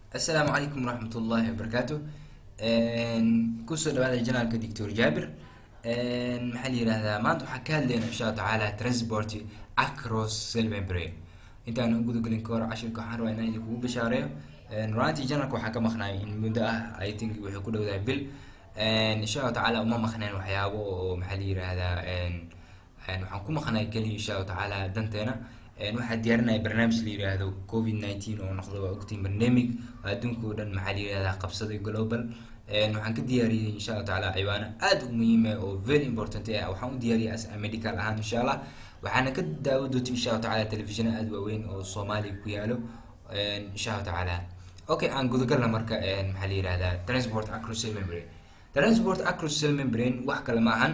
السلام عليكم ورحمة الله وبركاته. كسر بعد الجنال كدكتور جابر. محلي هذا ما أنتو حكى لنا إن شاء الله تعالى ترانسبورتي أكروس سيل ممبرين. أنت أنا أقول لك كور عشان كحروا أنا اللي هو بشارة. رانتي جنال كحكى مخناي إن مدة I think ويحكوا له ذا بيل. إن شاء الله تعالى وما مخنين وحيابه محلي هذا. وحنكون مخناي كلي إن شاء الله تعالى دنتنا. waxaa diyaarinaya barnaamij la yiraahdo COVID-19 oo noqdo waa ogtiin barnaamij adduunka oo dhan maxaa la yiraahdaa qabsaday global. waxaan ka diyaariyay insha Allah taala ciwaano aad u muhiim ah oo very important ah. waxaan u diyaariyay as medical ahaan insha Allah waxaana ka daawado insha Allah taala television aad waaweyn oo Soomaali ku yaalo insha Allah taala. Okay, aan gudagalna marka maxaa la yiraahdaa transport across cell membrane. Transport across cell membrane wax kale ma ahan.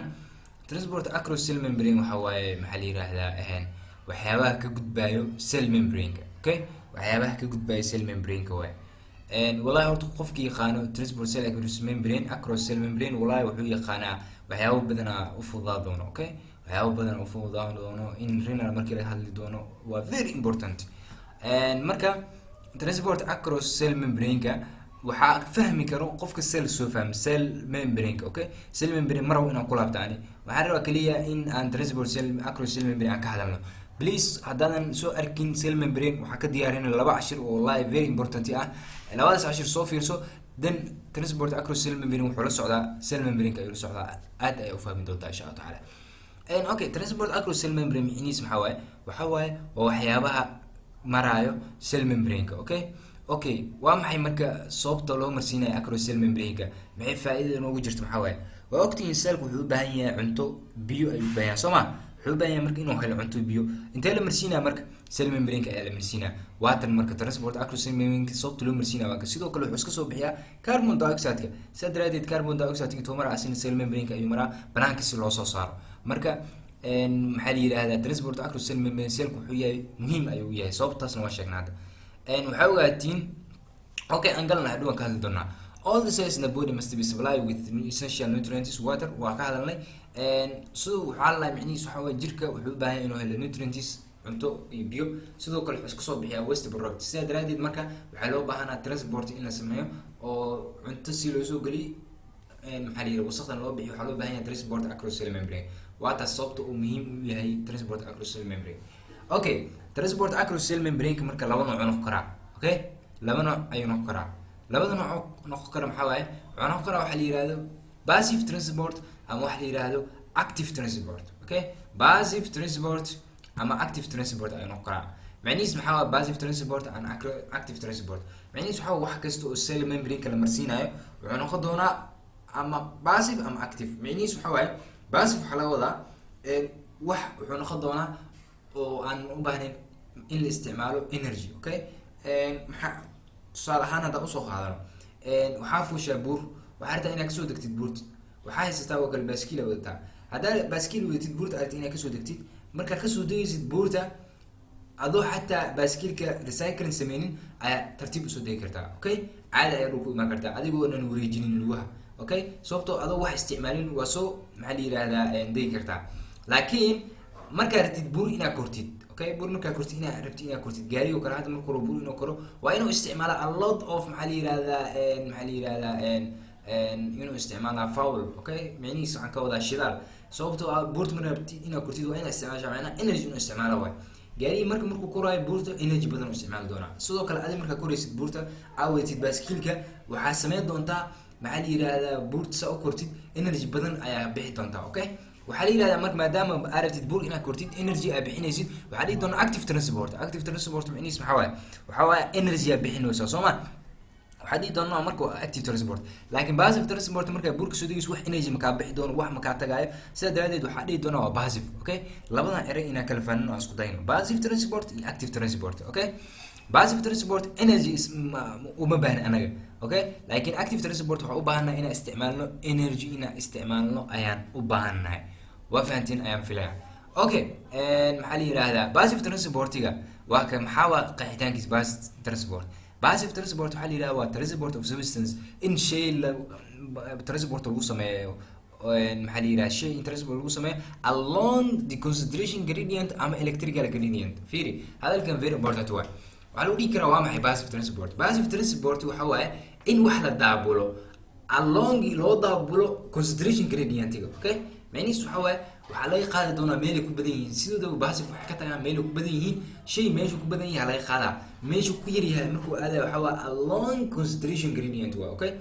Transport across cell membrane waxa waaye maxaa la yiraahdaa waxyaabaha ka gudbayo cell membrane-ka. Okay, waxyaabaha ka gudbayo cell membrane-ka waay wallahi horta qofkii yaqaano transport cell across cell membrane wallahi wuxuu yaqaanaa waxyaabo badan u fududaa doono. Okay, waxyaabo badan u fududaa doono in renal markii laga hadli doono waa very important. marka transport across cell membrane-ka waxaa fahmi karo qofka cell soo fahmo cell membrane. Okay, cell membrane mar inaan ku laabtaani waxaan rabaa kaliya in aan transport cell across cell membrane aan ka hadalno. Please haddaanan soo arkin cell membrane waxaa ka diyaarinay laba cashir oo wallahi very important ah. labadaas cashir soo fiirso then transport across cell membrane wuxuu la socdaa cell membrane-ka ayuu la socdaa aad ay u fahmi doontaa insha Allah taala. Okay, transport across cell membrane micnihiis maxaa waaye waa waxyaabaha maraayo cell membrane-ka. Okay, waa maxay marka sababta loo marsiinayo across cell membrane-ka maxay faa'iido noogu jirto maxaa waaye waa ogtiin cellku wuxuu u baahan yahay cunto biyo ayuu u baahan yahay Soomaa wuxuu baahan yahay marka inuu helo cunto biyo intee la marsiinaa marka cell membrane-ka ayaa la marsiinaa waatan marka transport across cell membrane-ka sababta loo marsiinaa waa sidoo kale wuxuu iska soo bixiyaa carbon dioxide-ka sidaa daraadeed carbon dioxide-ka intuu maraa asina cell membrane-ka ayuu maraa banaanka si loo soo saaro marka maxaa la yiraahdaa transport across cell membrane cellku wuxuu yahay muhiim ayuu yahay sababtaasna waa sheegnaa hadda waxaa ogaatiin. Okay, aan galna hadhow aan ka hadli doonaa. All the cells in the body must be supplied with essential nutrients water waa ka hadalnay sidoo waxaa la micnihiisu waxa weeye jirka wuxuu u baahan yahay inuu helo nutrients cunto iyo biyo sidoo kale wuxuu iska soo bixiyaa waste product sidaa daraadeed marka waxaa loo baahanaa transport in la sameeyo oo cunto si loo soo geliyo maxaa la yiraahdaa wasaqdan loo bixiyo waxaa loo baahan yahay transport across cell membrane waa taas sababta uu muhiim u yahay transport across cell membrane. Okay, transport across cell membrane marka laba nooc noqon karaa. Okay, laba nooc ayuu noqon karaa. labada nooc noqon kara maxaa waaye waxaa noqon karaa waxa la yiraahdo passive transport ama waxa la yiraahdo active transport. Okay, passive transport ama active transport ayuu noqon karaa. macnihiis maxaa waaye passive transport and active transport macnihiis waxa wax kasta oo cell membrane-ka la marsiinayo wuxuu noqon doonaa ama passive ama active. macnihiis waxa waaye passive waxa laga wadaa wax wuxuu noqon doonaa oo aan u baahnayn in la isticmaalo energy. Okay, maxaa tusaale ahaan hadda usoo qaadano waxaa fuushaa buur waxaa rabtaa inaad kasoo degtid buurta waxaa haysataa waa kale baaskiil wadataa haddaa baaskiil wadatid buurta aragtid inaad kasoo degtid markaad kasoo degaysid buurta adoo xataa baaskiilka recycling sameynin ayaa tartiib usoo degi kartaa. Okay, caadi ayaa dhulku imaan kartaa adigoo dhan wareejinin lugaha. Okay, sababtoo adoo wax isticmaalin waa soo maxaa la yiraahdaa degi kartaa laakiin markaad rabtid buur inaad kortid. Okay, buur markaa kortid inaad rabtid inaad kortid gaariga kale hadda marka buur inuu koro waa inuu isticmaala a lot of maxaa la yiraahdaa inuu isticmaalaa fuel. Okay, macnihiis waxaan ka wadaa shidaal sababtoo ah buurta markaa rabtid inaad kortid waa inaad isticmaashaa macnaha energy inuu isticmaala waay gaariga markuu koraayo buurta energy badan uu isticmaali doonaa. sidoo kale adiga markaa koraysid buurta aawatid baaskiilka waxaa sameyn doontaa maxaa la yiraahdaa buurta saa u kortid energy badan ayaa bixi doontaa. Okay, waxaa la yiraahdaa marka maadaama aad rabtid buur inaad kortid energy aad bixinaysid waxaa dhihi doonaa active transport. active transport macnihiis maxaa waaye energy aad bixinaysaa Soomaa waxaa dhihi doonaa marka active transport laakiin passive transport markaa buur kasoo degaysid wax energy makaa bixi doono wax makaa tagaayo sidaa daraadeed waxaa dhihi doonaa waa passive. Okay, labadan eray inaan kala fahanno aan isku dayno passive transport iyo active transport. Okay, passive transport energy uma baahna anaga. Okay, laakiin active transport waxaa u baahannahay inaan isticmaalno energy inaan isticmaalno ayaan u baahannahay waa fahantiin ayaan filaya. Okay, maxaa la yiraahdaa passive transport-iga waa ka maxaa waa qeexitaankiisa passive transport waxaa la yiraahdaa waa transport of substance in shay transport lagu sameeyo maxaa la yiraahdaa shay in transport lagu sameeyo along the concentration gradient ama electrical gradient. fiiri hadalkan very important waa waxaa lagu dhihi karaa waa maxay passive transport. Passive transport waxa waaye in wax la daabulo along loo daabulo concentration gradient-iga, okay? macnihiisu waxa waaye waxaa laga qaadi doonaa meelay ku badan yihiin. sidoo passive waxay ka tagaan meelay ku badan yihiin, shay meeshu ku badan yahay laga qaadaa, meeshu ku yar yahay markuu aadayo waxa waa along concentration gradient waa, okay?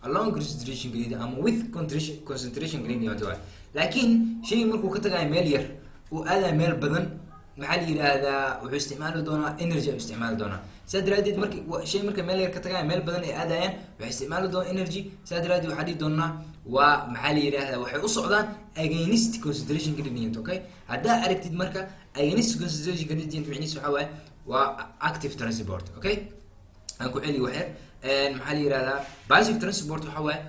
along concentration gradient ama with concentration gradient waa. laakiin shay markuu ka tagayo meel yar uu aadayo meel badan, maxaa la yiraahdaa wuxuu isticmaali doonaa energy ayuu isticmaali doonaa. sidaa daraadeed shay marka meel yar ka tagayo meel badan ay aadayaan waxay isticmaali doonaa energy. sidaa daraadeed waxaa dhihi doonaa waa maxaa la yiraahdaa waxay u socdaan against concentration gradient, okay? haddaa aragtid marka against concentration gradient macnihiisu waxa waaye waa active transport, okay? aan ku celi waxyar maxaa la yiraahdaa passive transport waxa waaye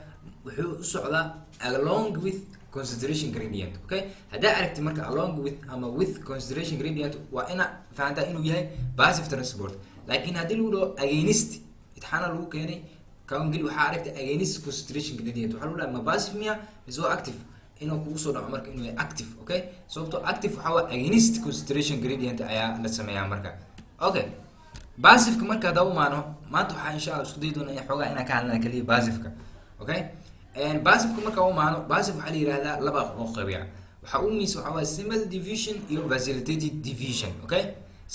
wuxuu u socdaa along with concentration gradient, okay? haddaa aragtid marka along with ama with concentration gradient waa ina fahantaa inuu yahay passive transport. laakiin haddii lagu dhaho against itixaana lagu keenay kaangeli waxaa aragtay against concentration gradient waxaa lagu dhahay ma passive miya mise waa active, inuu kugu soo dhaco marka inuu yahay active, okay? sababtoo active waxaa waa against concentration gradient ayaa la sameeyaa marka, okay? passiveka marka hadda u maano maanta waxaa insha Allah isku dayi doonaa in xoogaa inaan ka hadlana kaliya passiveka, okay? passiveka marka u maano passive waxaa la yiraahdaa laba oo qabiic. waxaa u miis waxaa waa simple division iyo facilitated division, okay?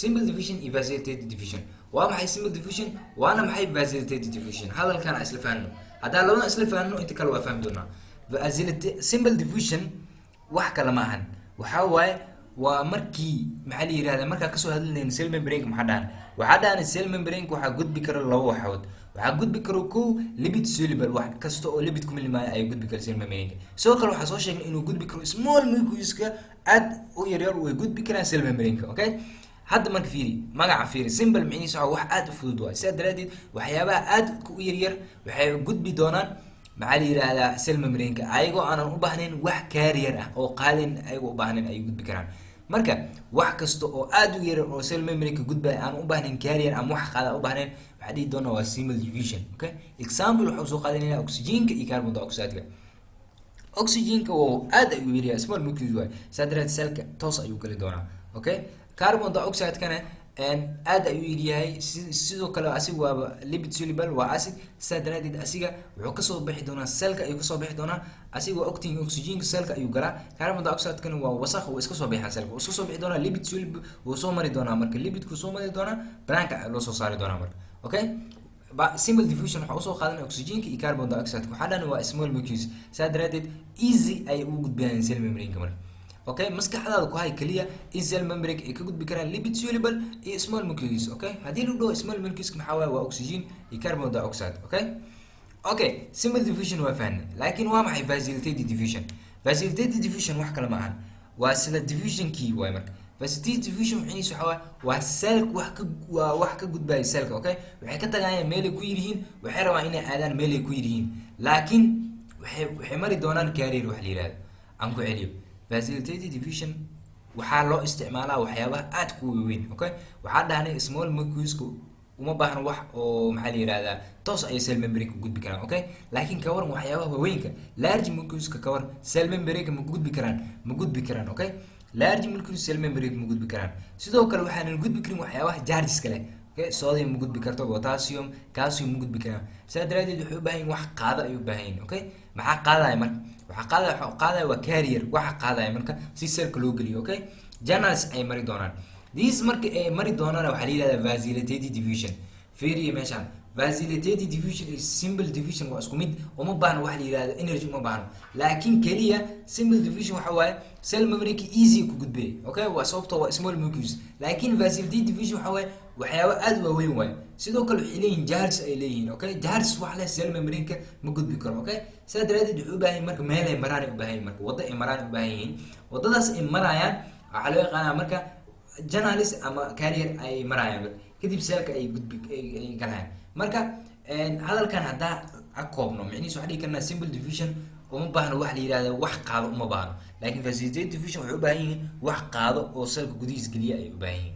simple division iyo facilitated division. waa maxay simple division waana maxay facilitated division? hadalkan isla fahanno. haddaan labada isla fahanno inta kale waa fahmi doonaa. simple division wax kale ma ahan, waxaa waaye waa markii maxaa la yiraahdaa markaa kasoo hadlinayna cell membrane waxaa dhahan cell membrane waxaa gudbi kara laba waxood. waxaa gudbi karo kow lipid soluble, wax kasta oo lipid ku milmaayo ay gudbi karo cell membrane. sidoo kale waxaa soo sheegnay inuu gudbi karo small moleculeska aad u yaryar way gudbi karaan cell membrane, okay? hadda marka fiiri magaca fiiri simple macnihiisu waa wax aad u fudud waay. sidaa daraadeed waxyaabaha aad u yaryar waxay gudbi doonaan maxaa la yiraahdaa cell membrane-ka ayagoo aanan u baahnayn wax carrier ah oo qaadin ayagoo u baahnayn ay gudbi karaan. marka wax kasta oo aad u yar oo cell membrane-ka gudbay aan u baahnayn carrier ama wax qaada u baahnayn waxaa dhihi doonaa waa simple division, okay? example waxuu soo qaadanaynaa oxygen-ka iyo carbon dioxide-ka. oxygen-ka oo aad ayuu yaryahay small molecule waay, sidaa daraadeed cellka toos ayuu geli doonaa, okay? carbon dioxide-kana aad ayuu yaryahay, sidoo kale asiga waaba lipid soluble waa acid. sidaa daraadeed asiga wuxuu kasoo bixi doonaa cellka ayuu kasoo bixi doonaa. asiga waa ogtihiin oxygen-ka cellka ayuu galaa, carbon dioxide-kana waa wasakh oo iska soo bixi cellka wuu iska soo bixi doonaa, lipid soluble wuu soo mari doonaa, marka lipidku soo mari doonaa banaanka loo soo saari doonaa marka, okay? simple diffusion waxaa usoo qaadanaya oxygen-ka iyo carbon dioxide waxaa dhan waa small molecules. sidaa daraadeed easy ay ugu gudbayaan cell membrane-ka marka, okay? maskaxdaada ku hay kaliya in cell membrane ay ka gudbi karaan lipid soluble iyo small molecules, okay? haddii lagu dhaho small molecules maxaa waaye waa oxygen iyo carbon dioxide, okay? okay simple diffusion waa fahnay, laakiin waa maxay facilitated diffusion? facilitated diffusion wax kale ma ahan, waa sida diffusion-kii waay marka. facilitated diffusion macnihiisu waxa waa cell wax ka gudbaya cellka, okay? waxay ka tagayaan meel ay ku yirihiin, waxay rabaan inay aadaan meel ay ku yirihiin, laakiin waxay mari doonaan carrier wax la yiraahdo. aan ku celiyo facilitated diffusion waxaa loo isticmaalaa waxyaabaha aad ku weyn, okay? waxaa dhahnay small molecules-ku uma baahna wax oo maxaa la yiraahdaa toos ay cell membrane-ka gudbi karaan, okay? laakiin ka waran waxyaabaha waaweynka large molecules-ka ka waran cell membrane-ka ma gudbi karaan, okay? large molecules cell membrane ma gudbi karaan. sidoo kale waxaanan gudbi karin waxyaabaha charges kale, okay? sodium ma gudbi karto, potassium, calcium ma gudbi karaan. sidaa daraadeed waxay u baahan yihiin wax qaada ay u baahan yihiin, okay? maxaa qaadaya marka? waxaa qaadaya waa carrier waxa qaadaya marka si cellka loo geliyo, okay? channels ay mari doonaan. these marka ay mari doonaan waxaa la yiraahdaa facilitated diffusion. fiiriye meeshaan facilitated diffusion iyo simple diffusion waa isku mid, uma baahna wax la yiraahdo energy uma baahno, laakiin kaliya simple diffusion waxa waaye cell membrane-ka easy ku gudbay, okay? waa sababtoo waa small molecules, laakiin facilitated diffusion waxa waaye waxyaabo aad u waaweyn waaye. sidoo kale waxay leeyihiin charges ay leeyihiin, okay? charges wax leh cell membrane-ka ma gudbi karo, okay? sidaa daraadeed wuxuu u baahan yahay marka meel ay maraan u baahan yihiin, marka waddo ay maraan u baahan yihiin. waddadaas ay marayaan waxaa loo yaqaanaa marka channels ama carrier ay marayaan, kadib cellka ay galayaan. marka hadalkan haddaa akoobno macnihiisu waxaa dhihi karnaa simple diffusion uma baahno wax la yiraahdo wax qaado uma baahno, laakiin facilitated diffusion waxay u baahan yihiin wax qaado oo cellka gudihiisa geliya ay u baahan yihiin.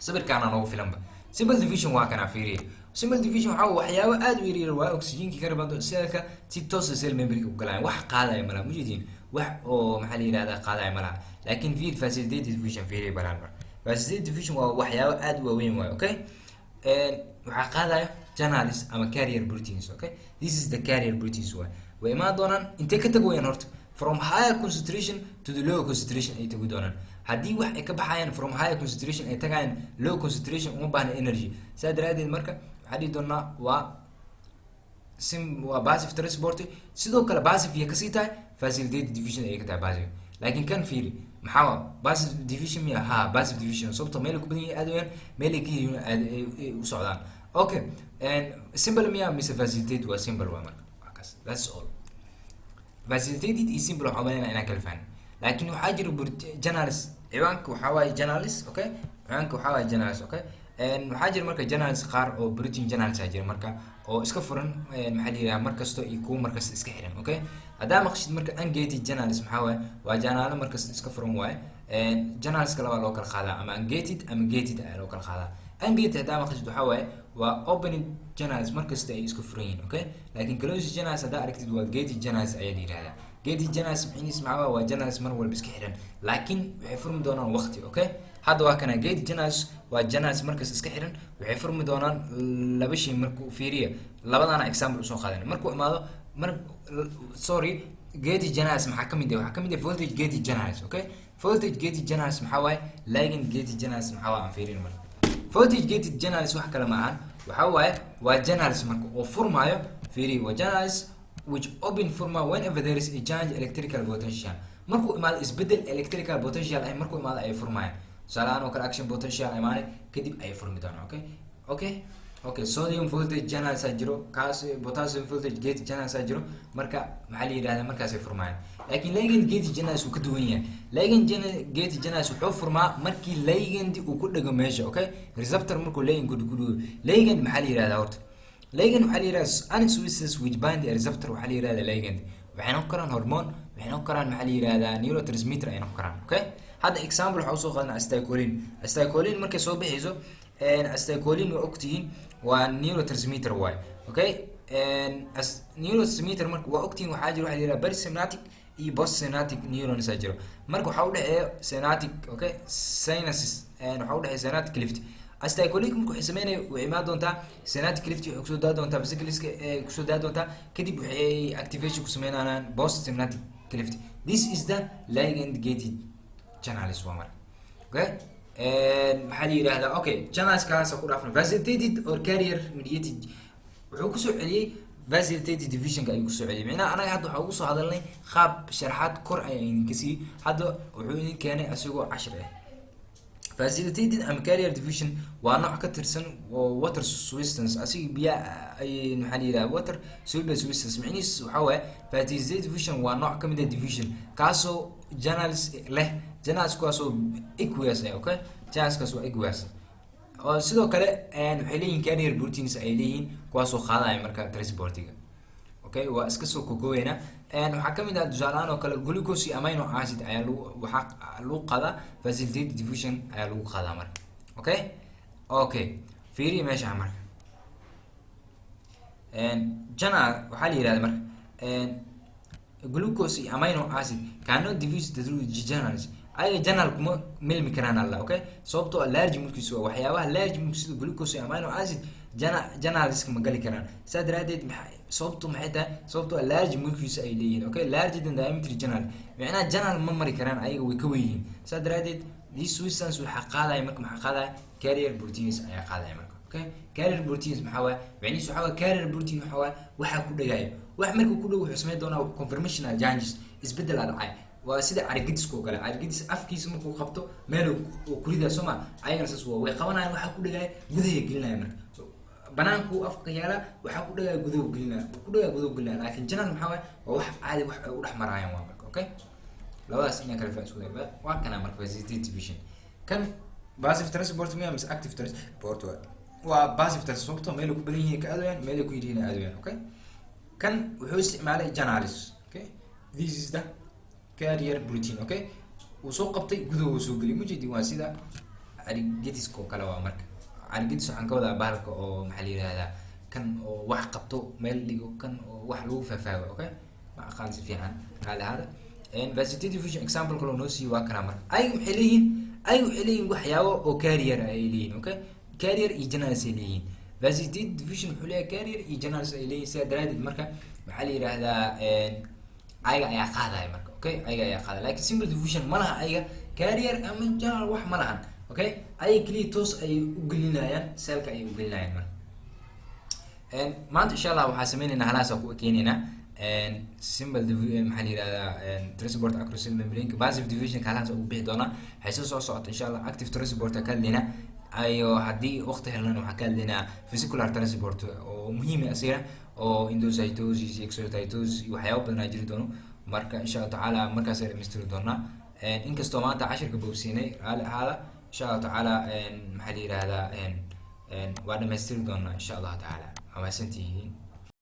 sawirkaana noogu filanba. simple diffusion waa kana fiiriye. simple diffusion waxaa waxyaabo aad u yaryar waa oxygen-ki carbon dioxide-ka si toos ah cell membrane-ka u galayaan, wax qaadaya malaha mujeedin wax oo maxaa la yiraahdaa qaadaya malaha. laakiin facilitated diffusion fiiriye balaan facilitated diffusion waa waxyaabo aad u waaweyn waaye. Okay, waxaa qaadaya channels ama carrier proteins. Okay, this is the carrier proteins way imaan doonaan intee ka tagayaan horta from higher concentration to the lower concentration ay tagi doonaan. haddii wax ay ka baxayaan from higher concentration ay tagayaan low concentration uma baahna energy. saa daraadeed marka waxaa dhihi doonaa waa passive transport. sidoo kale passive iyo kasii tahay facilitated diffusion ay ka tahay passive. laakiin kan fiiri maxaa passive diffusion miya ha passive diffusion sababtoo meel ku badan yahay aad weeyaan meel ay ka yihiin aad u socdaan. Okay, and simple miya mise facilitated waa simple waa marka that's all. facilitated is simple waxaa weeyaan inaan kala fahno laakiin waxaa jira journals ciwaanka waxaa waaye journals. Okay, ciwaanka waxaa waaye journals. Okay, waxaa jira marka journals qaar oo protein journals jira marka oo iska furan maxaa la yiraahdaa markasto iyo kuwa markasta iska xiran. Okay, hadaa maqshid marka ungated journals maxaa waaye waa journal markasta iska furan waaye. journals kale waa loo kala qaadaa ama ungated ama gated ayaa loo kala qaadaa. ungated hadaa maqshid waxaa waaye waa open journals markasta ay iska furan yihiin. Okay, laakiin closed journals hadaa aragtid waa gated journals ayaa la yiraahdaa. gated journals maxay maxaa waa journals mar walba iska xiran laakiin waxay furmi doonaan waqti. Okay, hadda waa kana gated journals waa journals markas iska xiran waxay furmi doonaan laba shay markuu fiiriyo labadana example usoo qaadan markuu imaado gated journals maxaa kamid ah waxaa kamid ah voltage gated journals. Okay, voltage gated journals maxaa waaye ligand gated journals maxaa waa aan fiirin marka voltage gated journals wax kale ma ahan waxaa waaye waa journals marka oo furmaayo fiiri waa journals which open furma whenever there is a change electrical potential. markuu imaado isbedel electrical potential ay markuu imaado ay furmayaan tusaale oo kale action potential ay maane kadib ay furmi doonaan. Okay, sodium voltage journals jiro kaas potassium voltage gated journals jiro marka maxaa la yiraahdaa markaas ay furmayaan. laakiin ligand gated journals uu ka duwan yahay. ligand gated journals wuxuu furmaa markii ligand uu ku dhago meesha. Okay, receptor markuu ligand ku dhago ligand maxaa la yiraahdaa horta ligand waxaa la yiraahdaa any substances which bind the receptor waxaa la yiraahdaa ligand. waxay noqon karaan hormone waxay noqon karaan maxaa la yiraahdaa neurotransmitter ay noqon karaan. Okay, hadda example waxa usoo qaadanaa acetylcholine markay soo bixiso acetylcholine waa ogtihiin waa neurotransmitter waay. Okay, neurotransmitter marka waa ogtihiin waxaa jira waxa la yiraahdaa presynaptic iyo postsynaptic neurons jiro marka waxa u dhaxeeya synaptic. Okay, synapses waxa u dhaxeeya synaptic cleft. acetylcholine markuu sameeyo way imaan doontaa synaptic cleft waxay kusoo daa doontaa vesicleska kusoo daa doontaa kadib waxay activation ku sameynayaan postsynaptic cleft. This is the ligand gated channels waa marka. Okay, maxaa la yiraahdaa okay channels kaas ku dhaafna facilitated or carrier mediated wuxuu ku soo celiyay facilitated diffusion ka ayuu ku soo celiyay. macnaha anaga hadda waxa ugu soo hadalnay qaab sharaxaad kor ayaan ka sii hadda wuxuu idin keenay asagoo 10 ah. facilitated and carrier diffusion waa nooc ka tirsan oo water substance asiga biya ay maxaa la yiraahdaa water soluble substance. macnihiisu waxa waaye facilitated diffusion waa nooc kamid ah diffusion kaasoo channels leh channels kuwaasoo aqueous ah. Okay, channels kaasoo aqueous oo sidoo kale waxay leeyihiin carrier proteins ay leeyihiin kuwaasoo qaadaya marka transportiga. Okay, waa iska soo kogoweena waxaa kamid ah tusaalahaan oo kale glucose iyo amino acid ayaa lagu qaadaa facilitated diffusion ayaa lagu qaadaa marka. Okay, fiiri meesha marka channel waxaa la yiraahdaa marka glucose iyo amino acid cannot diffuse through channels. ay channel kuma milmi karaan alla. Okay, sababtoo large mulkiisu waa waxyaabaha large mulkiisu glucose iyo amino acid channels ma gali karaan. saa daraadeed sababtoo maxay tahay sababtoo large mulkiisu ay leeyihiin. Okay, large than diameter channel macnaha channel ma mari karaan ayaga way ka weyn. saa daraadeed these substances waxa qaadaya marka maxaa qaadaya carrier proteins ayaa qaadaya marka. Okay, carrier proteins maxaa waa macnihiisu waxa carrier protein waxa ku dhagaya wax markuu ku dhaw wuxuu sameyn doonaa conformational changes isbedel dhacay waa sida aragidisku kale aragidis afkiisa markuu qabto meel uu ku ridaa Soomaa ayagana saas way qabanayaan waxa ku dhagay gudaha gelinaya marka banaanku afka yaala waxa ku dhagay gudaha gelinaya laakiin channel maxaa waa wax caadi wax u dhaxmarayaan waa marka. Okay, labadaas inay kala faa'iido leeyahay waa kana marka facilitated diffusion kan passive transport miya mis active transport waa passive transport meel ku badan yahay ka aadayaan meel ku yiriina aadayaan. Okay, kan wuxuu isticmaalay channels. Okay, this is the carrier protein. Okay, uu soo qabtay gudaha soo galay mujidi waa sida arigidisku kala waa marka arigidis waxaan ka wadaa bahalka oo maxaa la yiraahdaa kan oo wax qabto meel dhigo kan oo wax lagu faafaago. Okay, ma aqaan si fiican hada facilitated diffusion example kale noo sii waa kana marka ay maxay leeyihiin ay waxay leeyihiin waxyaabo oo carrier ay leeyihiin okay carrier iyo generals ay leeyihiin vascular division wuxuu leeyahay carrier iyo generals ay leeyihiin sidaa daraadeed marka waxaa la yidhaahdaa ayaga ayaa qaadaya marka okay ayaga ayaa qaadaya laakiin single division ma laha ayaga carrier ama general wax ma lahan okay ayaga keliya toos ayay u gelinayaan cellka ayay u gelinayaan marka maanta insha allah waxaa sameynaynaa halaas ku keenaynaa simple maxaa la yirahdaa transport across cell membrane passive division halaas ugu bixi doonaa waxay soo socota insha allah active transport ka hadlaynaa ayo haddii waqti helnana waxaa ka hadlaynaa vesicular transport oo muhiim ah asira oo endocytosis exocytosis iyo waxyaabo badan ay jiri doono marka insha allah tacaala markaas ay dhameystiri doonaa inkastoo maanta cashirka boobsiinay raali ahaada insha allah tacaala maxaa la yirahdaa waa dhameystiri doonaa insha allah tacaala waa mahadsantihiin